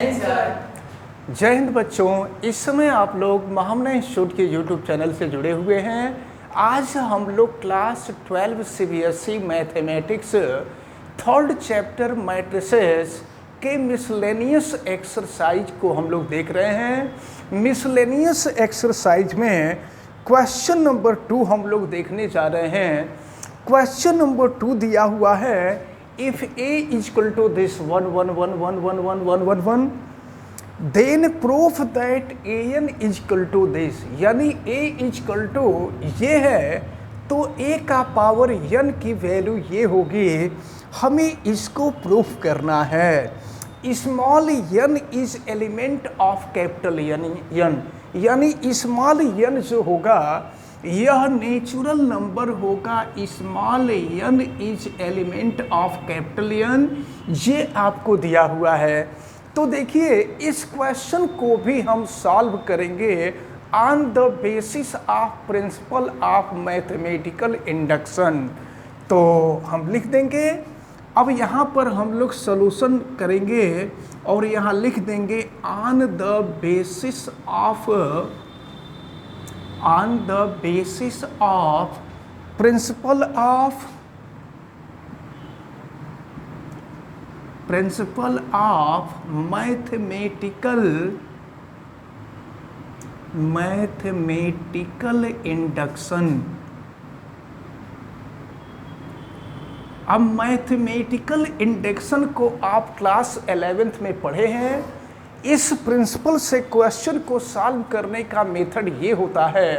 जय हिंद बच्चों, इस समय आप लोग महामना इंस्टीट्यूट के यूट्यूब चैनल से जुड़े हुए हैं। आज हम लोग class 12 CBSE mathematics third chapter matrices के मिसलेनियस एक्सरसाइज को हम लोग देख रहे हैं। मिसलेनियस एक्सरसाइज में क्वेश्चन नंबर 2 हम लोग देखने जा रहे हैं। क्वेश्चन नंबर 2 दिया हुआ है, if a is equal to this 1 1 1 1 1 1 1 1 1 then prove that an is equal to this, यानी a is equal to ये है तो a का पावर n की वैल्यू ये होगी। हमें इसको प्रूफ करना है। Small n is element of capital n, यानी स्मॉल n जो होगा यह नेचुरल नंबर होगा। Small n is element of capital N, ये आपको दिया हुआ है। तो देखिए इस क्वेश्चन को भी हम सॉल्व करेंगे on the basis of principle of mathematical induction. तो हम लिख देंगे, अब यहाँ पर हम लोग सॉल्यूशन करेंगे और यहाँ लिख देंगे on the basis of principle of mathematical induction. अब मैथमेटिकल इंडक्शन को आप क्लास 11th में पढ़े हैं। इस प्रिंसिपल से क्वेश्चन को सॉल्व करने का मेथड ये होता है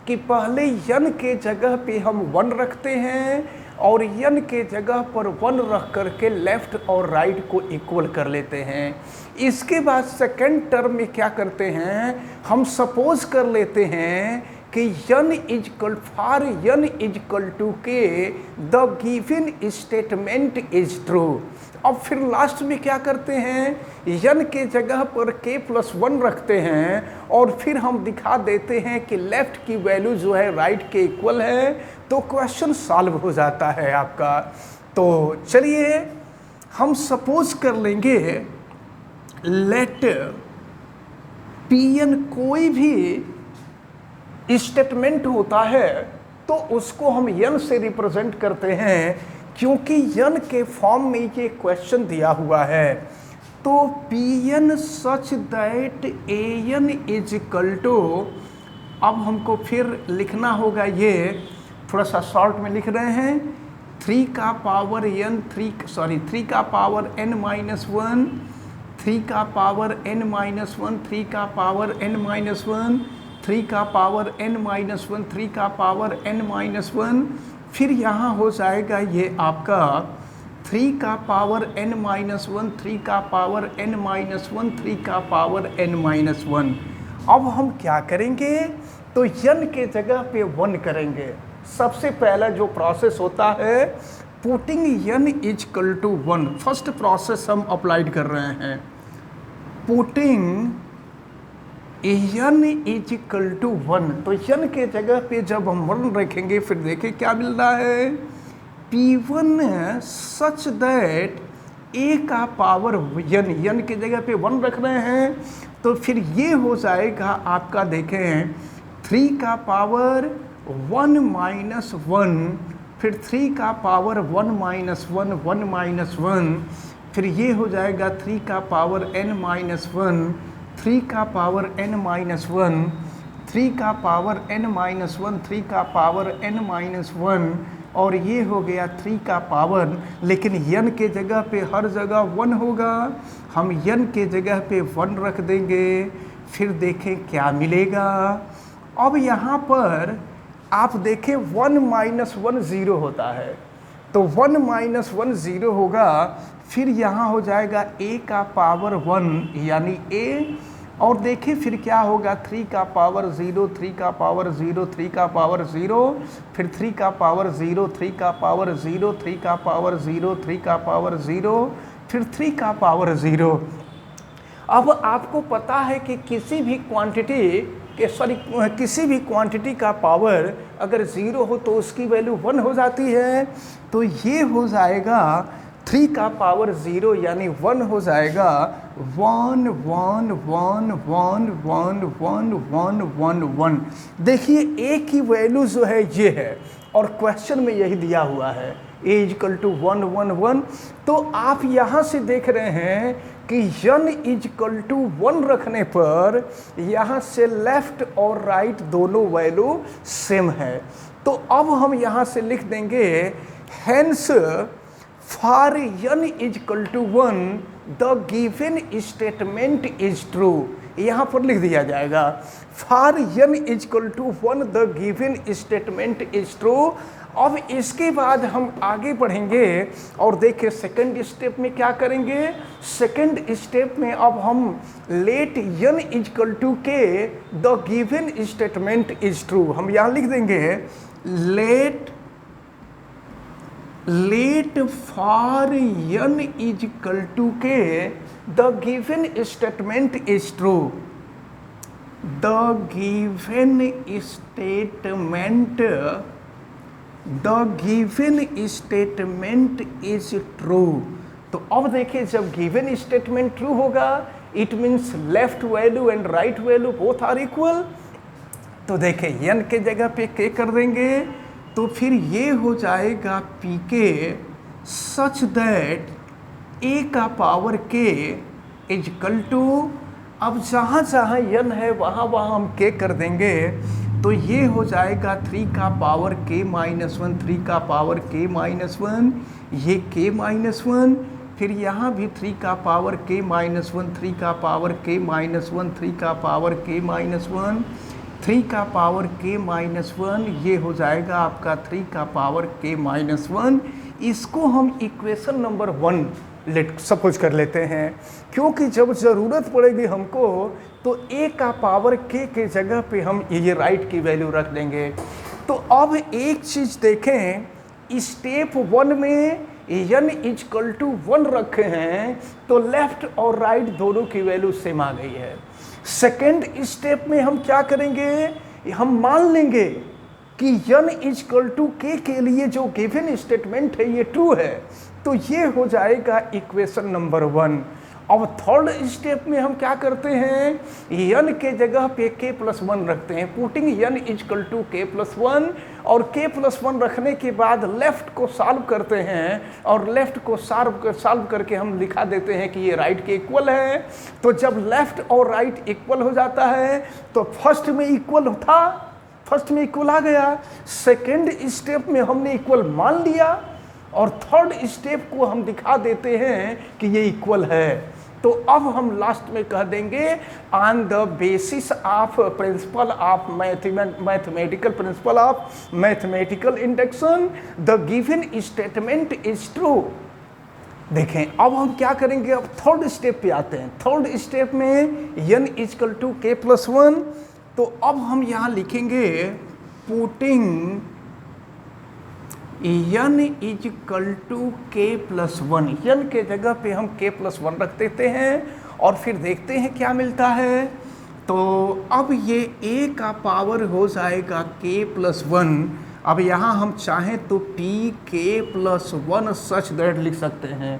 कि पहले n के जगह पे हम 1 रखते हैं और n के जगह पर 1 रख करके लेफ्ट और राइट को इक्वल कर लेते हैं। इसके बाद सेकंड टर्म में क्या करते हैं, हम सपोज कर लेते हैं कि n is equal to K the given statement is true. अब फिर लास्ट में क्या करते हैं, n के जगह पर k+1 रखते हैं और फिर हम दिखा देते हैं कि लेफ्ट की वैल्यू जो है राइट के इक्वल है, तो क्वेश्चन सॉल्व हो जाता है आपका। तो चलिए हम सपोज कर लेंगे लेट Pn कोई भी स्टेटमेंट होता है तो उसको हम n से रिप्रेजेंट करते हैं, क्योंकि n के फॉर्म में ये क्वेश्चन दिया हुआ है। तो Pn such that An is equal to, अब हमको फिर लिखना होगा, ये थोड़ा सा शॉर्ट में लिख रहे हैं, 3 का पावर n 3 का पावर n-1, 3 का पावर n-1, 3 का पावर n-1, 3 का पावर n-1, 3 का पावर n-1, फिर यहाँ हो जाएगा ये आपका 3 का पावर n-1, 3 का पावर n-1, 3 का पावर n-1। अब हम क्या करेंगे, तो n के जगह पे 1 करेंगे। सबसे पहला जो प्रोसेस होता है putting n is equal to 1, first process हम अप्लाइड कर रहे हैं। Putting n is equal to 1, तो n के जगह पे जब हम 1 रखेंगे फिर देखिए क्या मिल रहा है, P1 सच दैट a का पावर n के जगह पे 1 रख रहे हैं, तो फिर ये हो जाएगा आपका, देखें 3 का पावर 1 माइनस 1, फिर 3 का पावर 1 माइनस 1 1 माइनस 1, फिर ये हो जाएगा 3 का पावर n-1, 3 का पावर n-1, 3 का पावर n-1, 3 का पावर n-1, और ये हो गया 3 का पावर, लेकिन n के जगह पे हर जगह 1 होगा, हम n के जगह पे 1 रख देंगे, फिर देखें क्या मिलेगा। अब यहाँ पर आप देखें 1 माइनस 1 0 होता है, तो 1 माइनस 1 0 होगा, फिर यहाँ हो जाएगा a का पावर 1 यानी a, और देखिए फिर क्या होगा 3 का पावर 0, 3 का पावर 0, 3 का पावर 0, फिर 3 का पावर 0, 3 का पावर 0, 3 का पावर 0, 3 का पावर 0, फिर 3 का पावर 0। अब आपको पता है कि किसी भी क्वांटिटी का पावर अगर 0 हो तो उसकी वैल्यू 1 हो जाती है, तो ये हो जाएगा 3 का पावर 0 यानी 1 हो जाएगा 1 1 1 1 1 1 1 1 1। देखिए ए की वैल्यू जो है ये है और क्वेश्चन में यही दिया हुआ है a इजकल टू 1 1 1। तो आप यहाँ से देख रहे हैं कि n इजकल टू 1 रखने पर यहाँ से लेफ्ट और राइट दोनों वैल्यू सेम है। तो अब हम यहाँ से लिख देंगे hence for n is equal to 1 the given statement is true. यहाँ पर लिख दिया जाएगा for n is equal to 1 the given statement is true. अब इसके बाद हम आगे बढ़ेंगे और देखिए सेकंड स्टेप में क्या करेंगे। सेकंड स्टेप में अब हम let n is equal to K the given statement is true. हम यहाँ लिख देंगे let for n is equal to K the given statement is true. The given statement is true. तो अब देखिए जब गिवन स्टेटमेंट ट्रू होगा it means left value and right value both are equal. तो देखिए n के जगह पे k कर देंगे तो फिर ये हो जाएगा पी के सच दैट a का पावर k इजकल टू, अब जहाँ जहाँ n है वहाँ वहाँ हम k कर देंगे तो ये हो जाएगा 3 का पावर k माइनस 1, 3 का पावर k माइनस 1, ये k माइनस 1, फिर यहाँ भी 3 का पावर k माइनस 1, 3 का पावर k माइनस 1, 3 का पावर k माइनस 1, 3 का पावर k माइनस 1, ये हो जाएगा आपका 3 का पावर k माइनस 1। इसको हम इक्वेशन नंबर 1 सपोज कर लेते हैं क्योंकि जब ज़रूरत पड़ेगी हमको तो a का पावर k के जगह पे हम ये राइट की वैल्यू रख देंगे। तो अब एक चीज़ देखें, स्टेप 1 में n इजकल टू 1 रखे हैं तो लेफ्ट और राइट दोनों की वैल्यू सेम आ गई है। सेकेंड स्टेप में हम क्या करेंगे, हम मान लेंगे कि n इजकल टू k के लिए जो गिवन स्टेटमेंट है ये ट्रू है। तो ये हो जाएगा इक्वेशन नंबर 1। अब थर्ड स्टेप में हम क्या करते हैं, n के जगह पे k प्लस 1 रखते हैं, putting n is equal to k plus 1, और k प्लस 1 रखने के बाद लेफ्ट को सॉल्व करते हैं और लेफ्ट को सॉल्व करके हम लिखा देते हैं कि ये राइट के इक्वल है। तो जब लेफ्ट और राइट इक्वल हो जाता है तो फर्स्ट में इक्वल था, फर्स्ट में इक्वल आ गया, सेकेंड स्टेप में हमने इक्वल मान लिया और थर्ड स्टेप को हम दिखा देते हैं कि ये इक्वल है। तो अब हम लास्ट में कह देंगे on the basis of principle of mathematical principle of mathematical induction the given statement is true. देखें अब हम क्या करेंगे, अब थर्ड स्टेप पे आते हैं। थर्ड स्टेप में n is equal to k plus 1, तो अब हम यहाँ लिखेंगे putting n is equal to k plus 1, n के जगह पे हम k प्लस 1 रख देते हैं और फिर देखते हैं क्या मिलता है। तो अब ये a का पावर हो जाएगा k प्लस 1। अब यहाँ हम चाहें तो p k plus 1 such that लिख सकते हैं,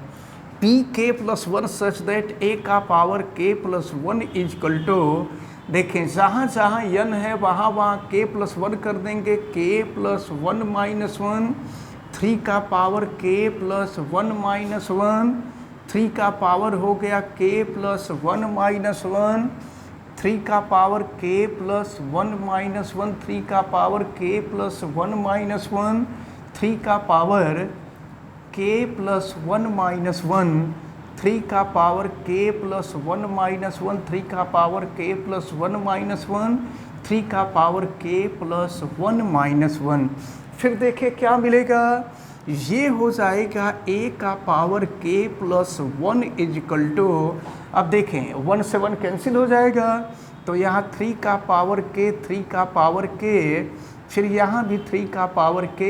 p k plus 1 such that a का power k plus 1 is equal to, देखें जहाँ जहाँ n है वहाँ वहाँ k प्लस 1 कर देंगे, k प्लस 1 माइनस 1, 3 का पावर k प्लस 1 माइनस 1, 3 का पावर हो गया k प्लस 1 माइनस 1, 3 का पावर k प्लस 1 माइनस 1, 3 का पावर k प्लस 1 माइनस 1, 3 का पावर k प्लस 1 माइनस 1, 3 का पावर k प्लस 1 माइनस 1, 3 का पावर k प्लस 1 माइनस 1, 3 का पावर k प्लस 1 माइनस 1। फिर देखिए क्या मिलेगा, ये हो जाएगा a का power k plus 1 is equal to, अब देखें 1 से 1 कैंसिल हो जाएगा तो यहाँ 3 का पावर k, 3 का पावर k, फिर यहाँ भी 3 का पावर k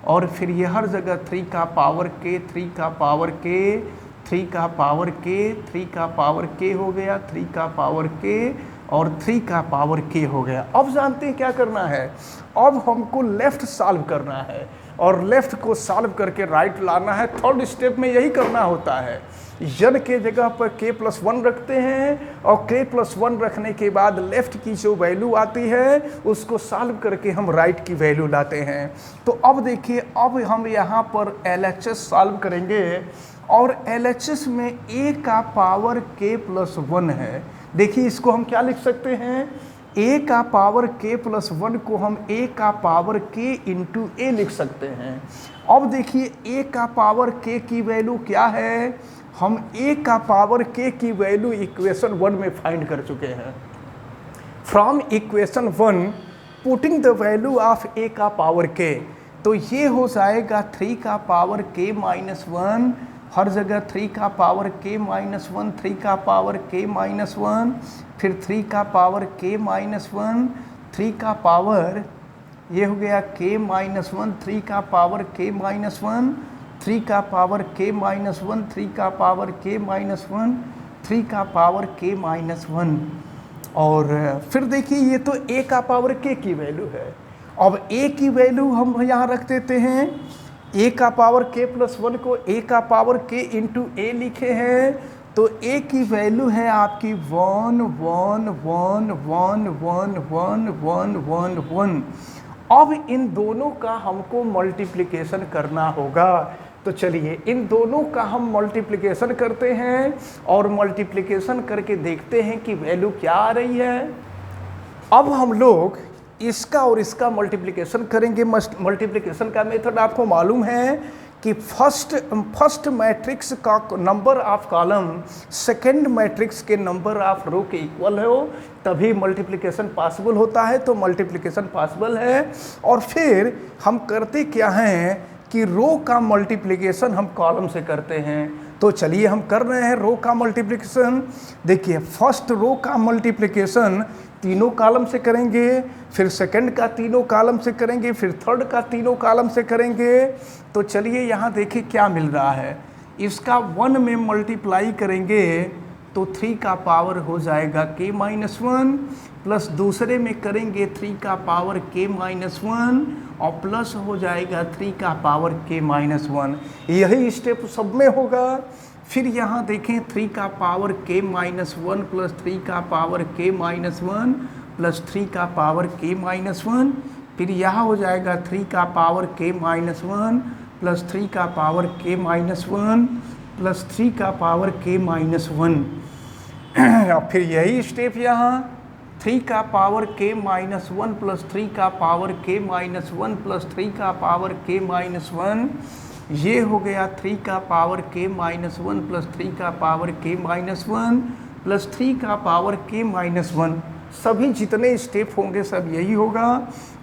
और फिर ये हर जगह 3 का पावर k, 3 का पावर k, 3 का पावर k, 3 का पावर k हो गया, 3 का पावर k और 3 का पावर k हो गया। अब जानते हैं क्या करना है, अब हमको लेफ्ट सॉल्व करना है। और लेफ्ट को सॉल्व करके राइट लाना है। थर्ड स्टेप में यही करना होता है, यन के जगह पर k+1 रखते हैं और k+1 रखने के बाद लेफ्ट की जो वैल्यू आती है उसको सॉल्व करके हम राइट की वैल्यू लाते हैं। तो अब देखिए, अब हम यहाँ पर LHS सॉल्व करेंगे और LHS में a का पावर k+1 है। देखिए इसको हम क्या लिख सकते हैं, a का पावर k+1 को हम a का पावर k इंटू a लिख सकते हैं। अब देखिए a का पावर k की वैल्यू क्या है, हम a का पावर k की वैल्यू इक्वेशन 1 में फाइंड कर चुके हैं। From equation 1 putting the value of a का पावर k, तो ये हो जाएगा 3 का पावर k-1, हर जगह 3 का पावर k-1, 3 का पावर k-1, फिर 3 का पावर k-1, 3 का पावर, ये हो गया k-1, 3 का पावर k-1, 3 का पावर k-1, 3 का पावर k-1, 3 का पावर k-1। और फिर देखिए ये तो a का पावर k की वैल्यू है। अब a की वैल्यू हम यहाँ रख देते हैं, a का पावर k+1 को a का पावर k इंटू a लिखे हैं, तो a की वैल्यू है आपकी 1 1 1 1 1 1 1 1 1। अब इन दोनों का हमको मल्टीप्लिकेशन करना होगा। तो चलिए इन दोनों का हम मल्टीप्लिकेशन करते हैं और मल्टीप्लिकेशन करके देखते हैं कि वैल्यू क्या आ रही है। अब हम लोग इसका और इसका मल्टीप्लिकेशन करेंगे। मल्टीप्लिकेशन का मेथड आपको मालूम है कि फर्स्ट मैट्रिक्स का number of column second matrix के नंबर ऑफ रो के इक्वल हो तभी मल्टीप्लिकेशन पॉसिबल होता है। तो मल्टीप्लिकेशन पॉसिबल है। और फिर हम करते क्या हैं कि रो का मल्टीप्लिकेशन हम कॉलम से करते हैं। तो चलिए हम कर रहे हैं रो का मल्टीप्लिकेशन। देखिए फर्स्ट रो का मल्टीप्लिकेशन तीनों कॉलम से करेंगे, फिर सेकंड का तीनों कॉलम से करेंगे, फिर थर्ड का तीनों कॉलम से करेंगे। तो चलिए यहाँ देखिए क्या मिल रहा है, इसका 1 में मल्टीप्लाई करेंगे तो 3 का पावर हो जाएगा k-1, प्लस दूसरे में करेंगे 3 का पावर k-1 और प्लस हो जाएगा 3 का पावर k-1। यही स्टेप सब में होगा। फिर यहाँ देखें 3 का पावर k-1 प्लस 3 का पावर k-1 प्लस 3 का पावर k-1, फिर यहाँ हो जाएगा 3 का पावर k-1 प्लस 3 का पावर k-1 प्लस 3 का पावर k-1। और फिर यही स्टेप यहाँ 3 का पावर k-1 प्लस 3 का पावर k-1 प्लस 3 का पावर k-1, ये हो गया 3 का पावर k-1 प्लस 3 का पावर k-1 प्लस 3 का पावर k-1। सभी जितने स्टेप होंगे सब यही होगा।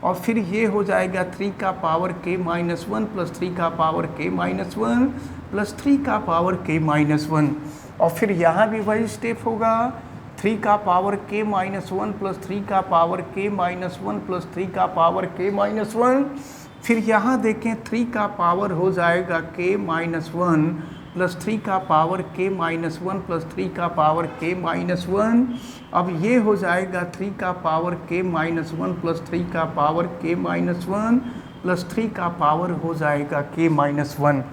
और फिर ये हो जाएगा 3 का पावर k-1 प्लस 3 का पावर k-1 प्लस 3 का पावर k-1। और फिर यहाँ भी वही स्टेप होगा, 3 का पावर k-1 प्लस 3 का पावर k-1 प्लस 3 का पावर k-1। फिर यहाँ देखें 3 का पावर हो जाएगा k-1 प्लस 3 का पावर k-1 प्लस 3 का पावर k-1। अब ये हो जाएगा 3 का पावर k-1 प्लस 3 का पावर k-1 प्लस 3 का पावर हो जाएगा k-1।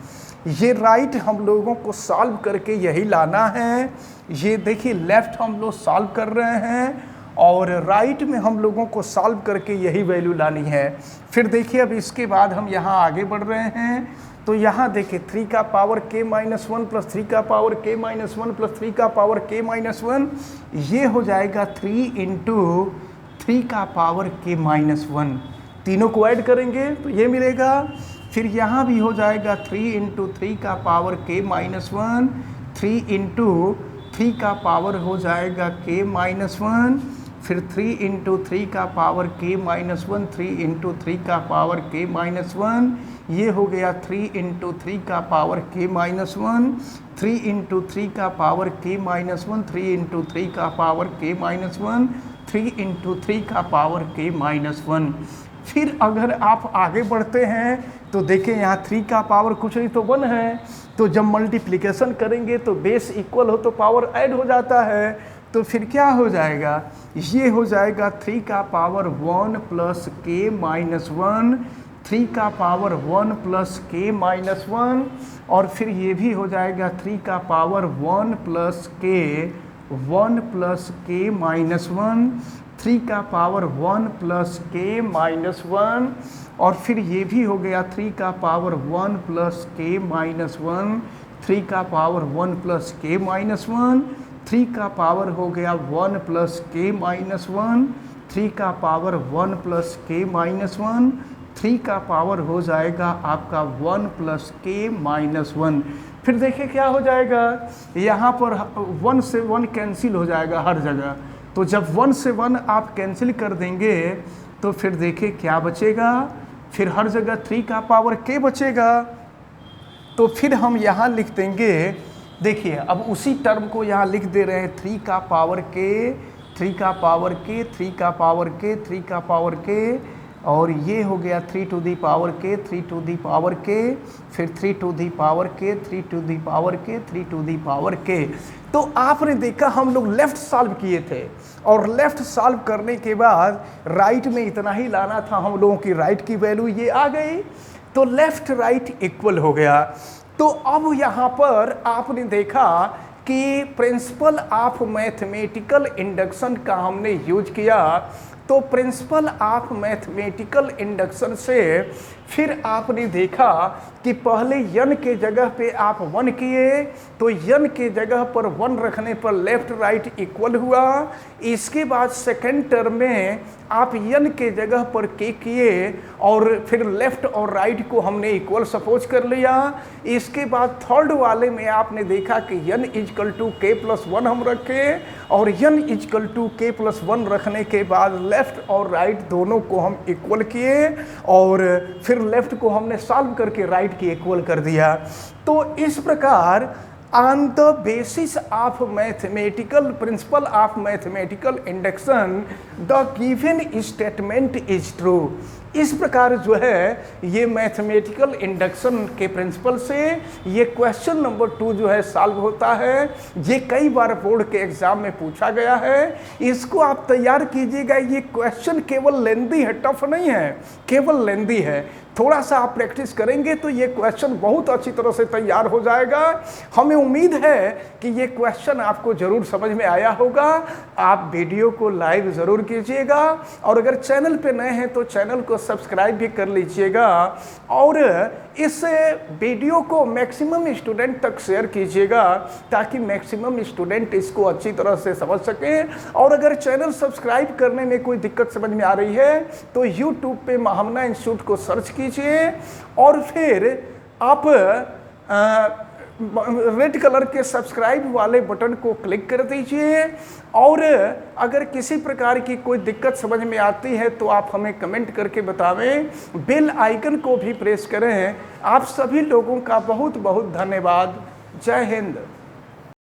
ये राइट हम लोगों को सॉल्व करके यही लाना है। ये देखिए लेफ्ट हम लोग सॉल्व कर रहे हैं और राइट में हम लोगों को सॉल्व करके यही वैल्यू लानी है। फिर देखिए अब इसके बाद हम यहाँ आगे बढ़ रहे हैं। तो यहाँ देखिए 3 का पावर k-1 प्लस 3 का पावर k-1 प्लस 3 का पावर k-1, ये हो जाएगा 3 इंटू 3 का पावर k-1। तीनों को ऐड करेंगे तो ये मिलेगा। फिर यहाँ भी हो जाएगा 3 इंटू 3 का पावर k-1, 3 इंटू 3 का पावर हो जाएगा k-1, फिर 3 इंटू 3 का पावर k-1, 3 इंटू 3 का पावर k-1, ये हो गया 3 इंटू 3 का पावर k-1, 3 इंटू 3 का पावर k-1, 3 इंटू 3 का पावर k-1, 3 इंटू 3 का पावर k-1। फिर अगर आप आगे बढ़ते हैं तो देखें यहाँ 3 का पावर कुछ नहीं तो 1 है। तो जब मल्टीप्लिकेशन करेंगे तो बेस इक्वल हो तो पावर ऐड हो जाता है। तो फिर क्या हो जाएगा, ये हो जाएगा 3 का पावर 1 प्लस k-1, 3 का पावर 1 प्लस के माइनस 1, और फिर ये भी हो जाएगा 3 का पावर 1 प्लस के माइनस 1, 3 का पावर 1 प्लस के माइनस 1, और फिर ये भी हो गया 3 का पावर 1 प्लस के माइनस 1, 3 का पावर 1 प्लस के माइनस 1, 3 का पावर हो गया 1 प्लस के माइनस 1, 3 का पावर 1 प्लस के माइनस 1, 3 का पावर हो जाएगा आपका 1 प्लस के माइनस 1। फिर देखिए क्या हो जाएगा, यहाँ पर 1 से 1 कैंसिल हो जाएगा हर जगह। तो जब 1 से 1 आप कैंसिल कर देंगे तो फिर देखिए क्या बचेगा, फिर हर जगह 3 का पावर के बचेगा। तो फिर हम यहाँ लिख देंगे, देखिए अब उसी टर्म को यहाँ लिख दे रहे हैं 3 का पावर के, 3 का पावर के, 3 का पावर के, 3 का पावर के, और ये हो गया 3 टू दी पावर के, 3 टू दी पावर के, फिर 3 टू दी पावर के, 3 टू दी पावर के, 3 टू दी पावर के। तो आपने देखा हम लोग लेफ्ट सॉल्व किए थे, और लेफ्ट सॉल्व करने के बाद राइट में इतना ही लाना था हम लोगों की, राइट की वैल्यू ये आ गई, तो लेफ्ट राइट इक्वल हो गया। तो अब यहाँ पर आपने देखा कि प्रिंसिपल ऑफ मैथमेटिकल इंडक्शन का हमने यूज किया। तो प्रिंसिपल ऑफ मैथमेटिकल इंडक्शन से फिर आपने देखा कि पहले n के जगह पे आप 1 किए, तो n के जगह पर 1 रखने पर लेफ्ट राइट इक्वल हुआ। इसके बाद सेकेंड टर्म में आप n के जगह पर k किए, और फिर लेफ्ट और राइट को हमने इक्वल सपोज कर लिया। इसके बाद थर्ड वाले में आपने देखा कि n इजकल टू के प्लस 1 हम रखे, और n इजकल टू के प्लस 1 रखने के बाद लेफ्ट और राइट दोनों को हम इक्वल किए, और फिर लेफ्ट को हमने सॉल्व करके राइट की इक्वल कर दिया। तो इस प्रकार on the basis of mathematical principle of mathematical induction the given statement is true। इस प्रकार जो है ये मैथमेटिकल इंडक्शन के प्रिंसिपल से ये क्वेश्चन नंबर 2 जो है सॉल्व होता है। ये कई बार बोर्ड के एग्जाम में पूछा गया है, इसको आप तैयार कीजिएगा। ये क्वेश्चन केवल लेंदी है, टफ नहीं है, केवल लेंदी है। थोड़ा सा आप प्रैक्टिस करेंगे तो ये क्वेश्चन बहुत अच्छी तरह से तैयार हो जाएगा। हमें उम्मीद है कि ये क्वेश्चन आपको जरूर समझ में आया होगा। आप वीडियो को लाइक जरूर कीजिएगा, और अगर चैनल पे नए हैं तो चैनल को सब्सक्राइब भी कर लीजिएगा, और इस वीडियो को मैक्सिमम स्टूडेंट तक शेयर कीजिएगा ताकि मैक्सिमम स्टूडेंट इसको अच्छी तरह से समझ सकें। और अगर चैनल सब्सक्राइब करने में कोई दिक्कत समझ में आ रही है तो यूट्यूब पे महामना इंस्टीट्यूट को सर्च कीजिए, और फिर आप रेड कलर के सब्सक्राइब वाले बटन को क्लिक कर दीजिए। और अगर किसी प्रकार की कोई दिक्कत समझ में आती है तो आप हमें कमेंट करके बतावें, बेल आइकन को भी प्रेस करें। आप सभी लोगों का बहुत बहुत धन्यवाद। जय हिंद।